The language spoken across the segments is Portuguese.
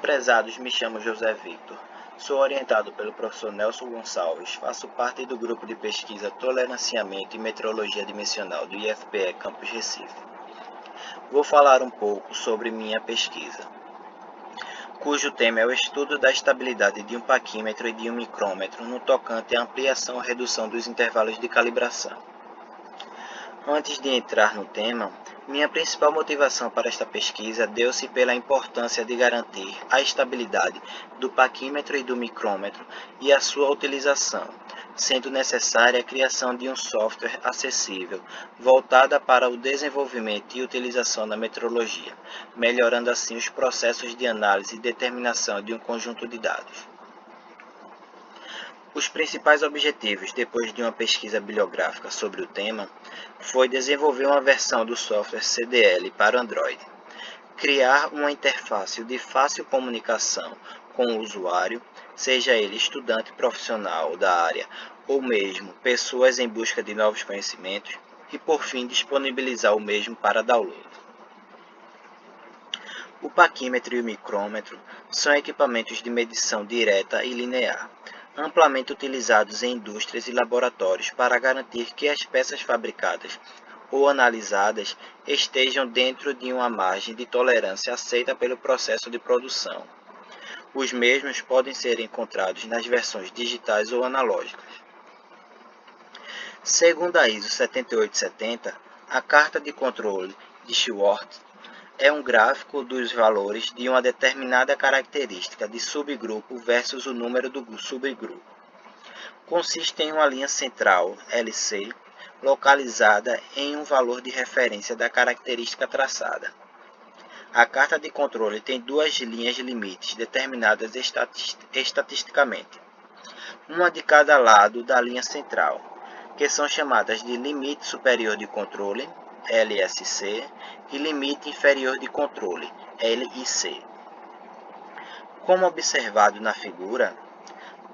Prezados, me chamo José Victor. Sou orientado pelo professor Nelson Gonçalves. Faço parte do grupo de pesquisa Toleranciamento e Metrologia Dimensional do IFPE Campus Recife. Vou falar um pouco sobre minha pesquisa, cujo tema é o estudo da estabilidade de um paquímetro e de um micrômetro no tocante à ampliação ou redução dos intervalos de calibração. Antes de entrar no tema, minha principal motivação para esta pesquisa deu-se pela importância de garantir a estabilidade do paquímetro e do micrômetro e a sua utilização, sendo necessária a criação de um software acessível, voltada para o desenvolvimento e utilização da metrologia, melhorando assim os processos de análise e determinação de um conjunto de dados. Os principais objetivos, depois de uma pesquisa bibliográfica sobre o tema, foi desenvolver uma versão do software CDL para Android, criar uma interface de fácil comunicação com o usuário, seja ele estudante profissional da área ou mesmo pessoas em busca de novos conhecimentos, e por fim disponibilizar o mesmo para download. O paquímetro e o micrômetro são equipamentos de medição direta e linear, amplamente utilizados em indústrias e laboratórios para garantir que as peças fabricadas ou analisadas estejam dentro de uma margem de tolerância aceita pelo processo de produção. Os mesmos podem ser encontrados nas versões digitais ou analógicas. Segundo a ISO 7870, a carta de controle de Schwartz é um gráfico dos valores de uma determinada característica de subgrupo versus o número do subgrupo. Consiste em uma linha central, LC, localizada em um valor de referência da característica traçada. A carta de controle tem duas linhas limites determinadas estatisticamente, uma de cada lado da linha central, que são chamadas de limite superior de controle, LSC, e limite inferior de controle, LIC. Como observado na figura,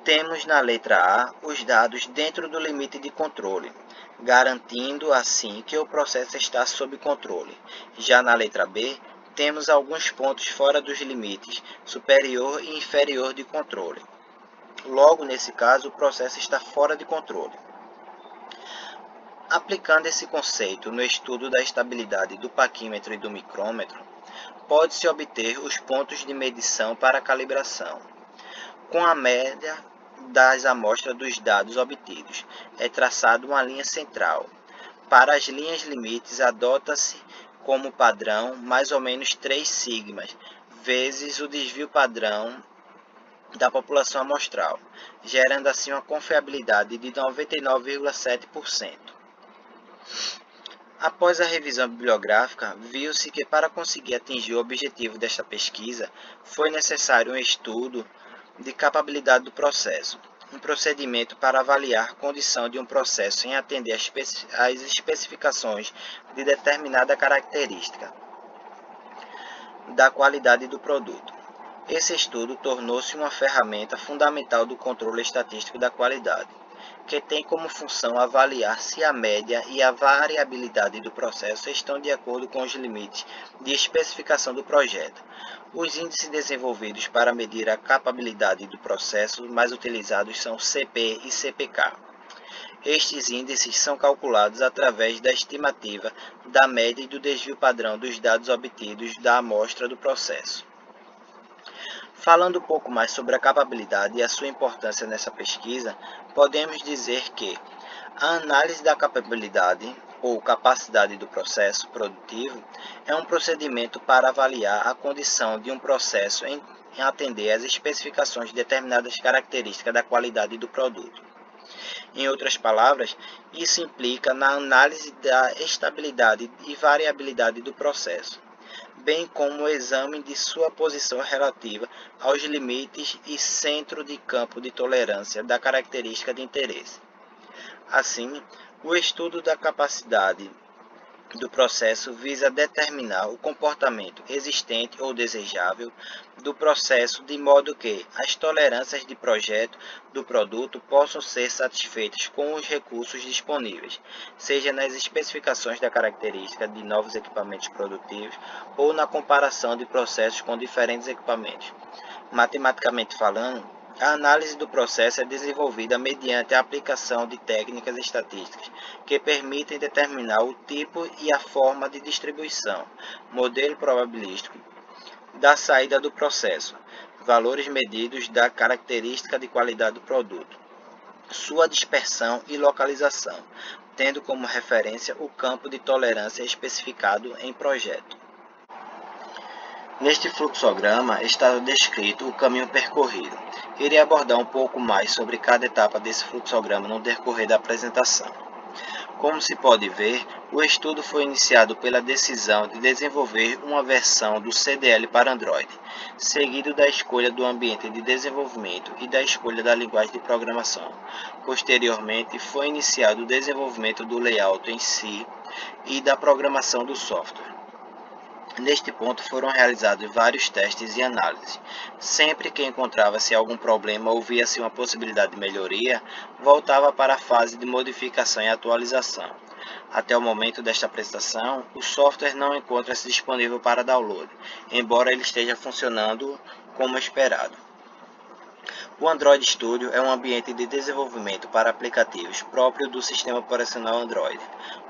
temos na letra A os dados dentro do limite de controle, garantindo assim que o processo está sob controle. Já na letra B, temos alguns pontos fora dos limites superior e inferior de controle. Logo, nesse caso, o processo está fora de controle. Aplicando esse conceito no estudo da estabilidade do paquímetro e do micrômetro, pode-se obter os pontos de medição para a calibração. Com a média das amostras dos dados obtidos, é traçada uma linha central. Para as linhas limites, adota-se como padrão mais ou menos 3 sigmas, vezes o desvio padrão da população amostral, gerando assim uma confiabilidade de 99,7%. Após a revisão bibliográfica, viu-se que para conseguir atingir o objetivo desta pesquisa, foi necessário um estudo de capabilidade do processo, um procedimento para avaliar a condição de um processo em atender às especificações de determinada característica da qualidade do produto. Esse estudo tornou-se uma ferramenta fundamental do controle estatístico da qualidade, que tem como função avaliar se a média e a variabilidade do processo estão de acordo com os limites de especificação do projeto. Os índices desenvolvidos para medir a capabilidade do processo mais utilizados são CP e CPK. Estes índices são calculados através da estimativa da média e do desvio padrão dos dados obtidos da amostra do processo. Falando um pouco mais sobre a capabilidade e a sua importância nessa pesquisa, podemos dizer que a análise da capabilidade ou capacidade do processo produtivo é um procedimento para avaliar a condição de um processo em atender às especificações de determinadas características da qualidade do produto. Em outras palavras, isso implica na análise da estabilidade e variabilidade do processo, bem como o exame de sua posição relativa aos limites e centro de campo de tolerância da característica de interesse. Assim, o estudo da capacidade do processo visa determinar o comportamento existente ou desejável do processo de modo que as tolerâncias de projeto do produto possam ser satisfeitas com os recursos disponíveis, seja nas especificações da característica de novos equipamentos produtivos ou na comparação de processos com diferentes equipamentos. Matematicamente falando, a análise do processo é desenvolvida mediante a aplicação de técnicas estatísticas que permitem determinar o tipo e a forma de distribuição, modelo probabilístico da saída do processo, valores medidos da característica de qualidade do produto, sua dispersão e localização, tendo como referência o campo de tolerância especificado em projeto. Neste fluxograma está descrito o caminho percorrido. Irei abordar um pouco mais sobre cada etapa desse fluxograma no decorrer da apresentação. Como se pode ver, o estudo foi iniciado pela decisão de desenvolver uma versão do CDL para Android, seguido da escolha do ambiente de desenvolvimento e da escolha da linguagem de programação. Posteriormente, foi iniciado o desenvolvimento do layout em si e da programação do software. Neste ponto foram realizados vários testes e análises. Sempre que encontrava-se algum problema ou via-se uma possibilidade de melhoria, voltava para a fase de modificação e atualização. Até o momento desta apresentação, o software não encontra-se disponível para download, embora ele esteja funcionando como esperado. O Android Studio é um ambiente de desenvolvimento para aplicativos próprio do sistema operacional Android.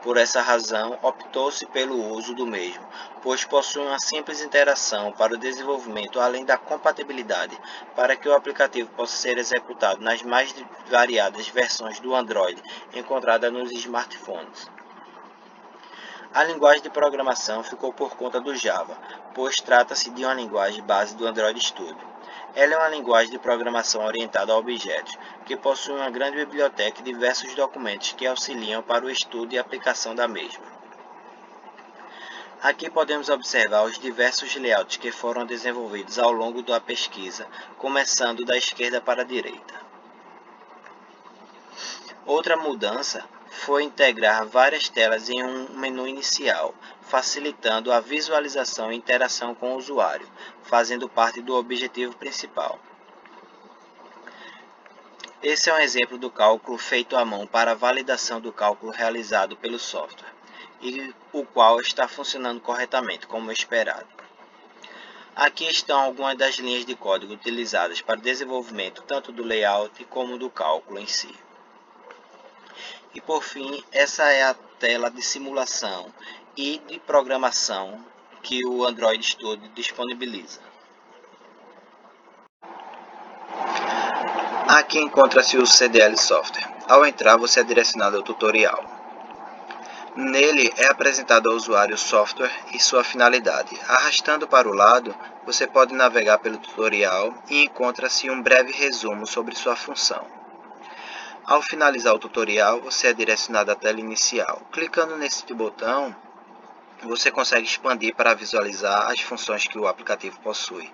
Por essa razão, optou-se pelo uso do mesmo, pois possui uma simples interação para o desenvolvimento além da compatibilidade, para que o aplicativo possa ser executado nas mais variadas versões do Android encontradas nos smartphones. A linguagem de programação ficou por conta do Java, pois trata-se de uma linguagem base do Android Studio. Ela é uma linguagem de programação orientada a objetos, que possui uma grande biblioteca e diversos documentos que auxiliam para o estudo e aplicação da mesma. Aqui podemos observar os diversos layouts que foram desenvolvidos ao longo da pesquisa, começando da esquerda para a direita. Outra mudança foi integrar várias telas em um menu inicial, facilitando a visualização e interação com o usuário, fazendo parte do objetivo principal. Esse é um exemplo do cálculo feito à mão para a validação do cálculo realizado pelo software, e o qual está funcionando corretamente, como esperado. Aqui estão algumas das linhas de código utilizadas para o desenvolvimento tanto do layout como do cálculo em si. E por fim, essa é a tela de simulação e de programação que o Android Studio disponibiliza. Aqui encontra-se o CDL Software. Ao entrar, você é direcionado ao tutorial. Nele é apresentado ao usuário o software e sua finalidade. Arrastando para o lado, você pode navegar pelo tutorial e encontra-se um breve resumo sobre sua função. Ao finalizar o tutorial, você é direcionado à tela inicial. Clicando nesse botão, você consegue expandir para visualizar as funções que o aplicativo possui.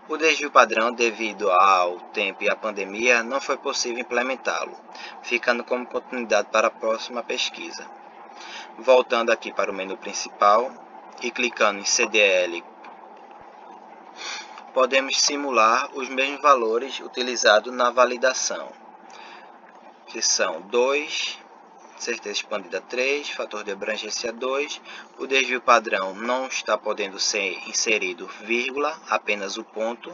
O desvio padrão, devido ao tempo e à pandemia, não foi possível implementá-lo, ficando como continuidade para a próxima pesquisa. Voltando aqui para o menu principal e clicando em CDL, podemos simular os mesmos valores utilizados na validação, que são 2, certeza expandida 3, fator de abrangência 2, o desvio padrão não está podendo ser inserido vírgula, apenas o ponto,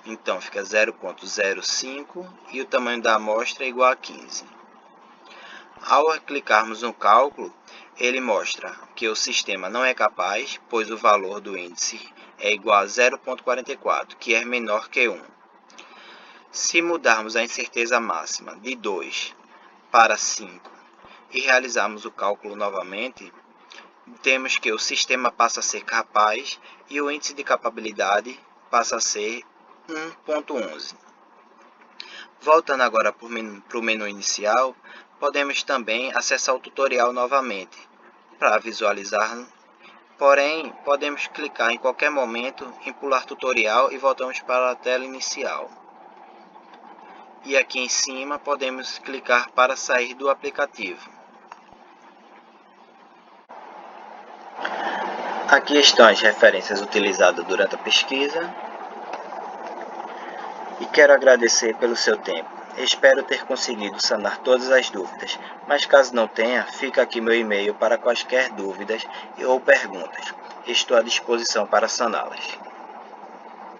então fica 0,05 e o tamanho da amostra é igual a 15. Ao clicarmos no cálculo, ele mostra que o sistema não é capaz, pois o valor do índice é igual a 0,44, que é menor que 1. Se mudarmos a incerteza máxima de 2 para 5 e realizarmos o cálculo novamente, temos que o sistema passa a ser capaz e o índice de capabilidade passa a ser 1,11. Voltando agora para o menu inicial, podemos também acessar o tutorial novamente para visualizar, porém podemos clicar em qualquer momento em pular tutorial e voltamos para a tela inicial. E aqui em cima podemos clicar para sair do aplicativo. Aqui estão as referências utilizadas durante a pesquisa. E quero agradecer pelo seu tempo. Espero ter conseguido sanar todas as dúvidas, mas caso não tenha, fica aqui meu e-mail para quaisquer dúvidas ou perguntas. Estou à disposição para saná-las.